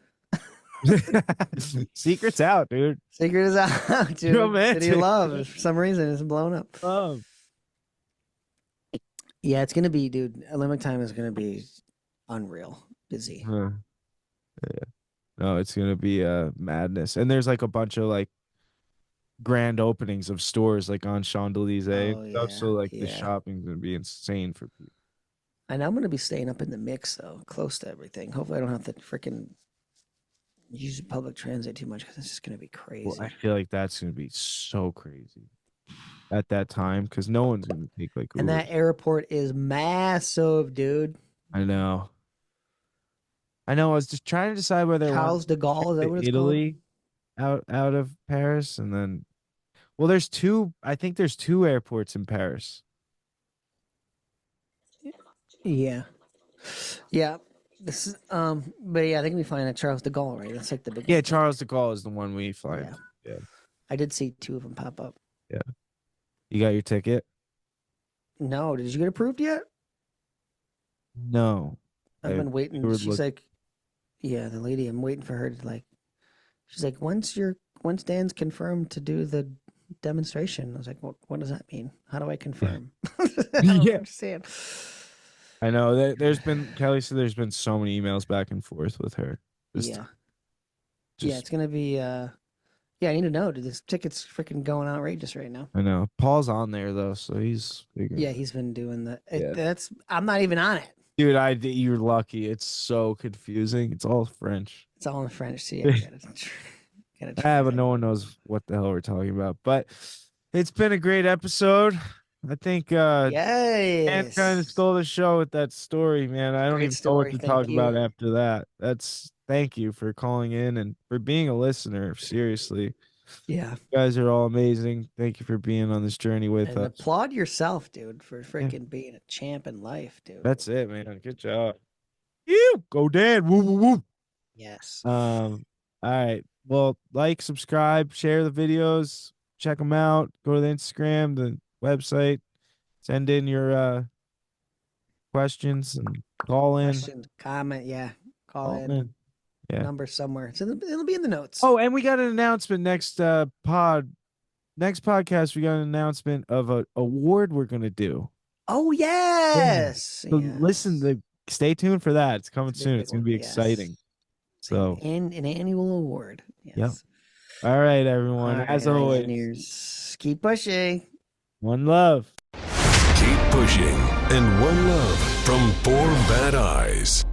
Secret's out, dude. Secret is out, dude. Romantic. City of Love. For some reason, it's blown up. Yeah, it's gonna be, dude. Olympic time is gonna be unreal busy. Yeah. No, it's gonna be madness. And there's like a bunch of like grand openings of stores like on Champs-Élysées and stuff. So like the shopping's gonna be insane for people. I know I'm gonna be staying up in the mix though, close to everything. Hopefully, I don't have to freaking use public transit too much because it's just gonna be crazy. Well, I feel like that's gonna be so crazy at that time because no one's gonna take like and Uber. that airport is massive, dude. I know. I was just trying to decide whether Charles de Gaulle, is that what it's Italy out of Paris, and then well, there's two. I think there's 2 airports in Paris. called? Yeah. This is but yeah, I think we find at Charles de Gaulle, right? That's like the big. Yeah, Charles de Gaulle is the one we find. Yeah. Yeah. I did see 2 of them pop up. Yeah. You got your ticket? No, did you get approved yet? No. I've been waiting. were She's like, yeah, the lady. I'm waiting for her to like. She's like, once Dan's confirmed to do the demonstration. I was like, what does that mean? How do I confirm? I don't understand. I know Kelly said there's been so many emails back and forth with her. Yeah, it's gonna be. Yeah, I need to know. Dude, this ticket's freaking going outrageous right now. I know. Paul's on there though, so he's figuring. Yeah, he's been doing the. I'm not even on it. Dude, you're lucky. It's so confusing. It's all French. It's all in French. So yeah, but no one knows what the hell we're talking about. But it's been a great episode. I think Dan kind of stole the show with that story, man. I don't even know what to talk about after that. Thank you for calling in and for being a listener. Seriously. Yeah. You guys are all amazing. Thank you for being on this journey with us. Applaud yourself, dude, for freaking being a champ in life, dude. That's it, man. Good job. You go, Dan. Woo, woo, woo. Yes. All right. Well, subscribe, share the videos, check them out. Go to the Instagram, the website, send in your questions and call in. Questions, comment, call in. Yeah. Number somewhere. So it'll be in the notes. Oh, and we got an announcement next podcast. We got an announcement of an award we're gonna do. Oh yes. So stay tuned for that. It's coming soon. It's gonna be exciting. So an annual award. Yes. Yep. All right, everyone. As always, engineers, keep pushing. One love. Keep pushing and one love from 4 Bad Eyes.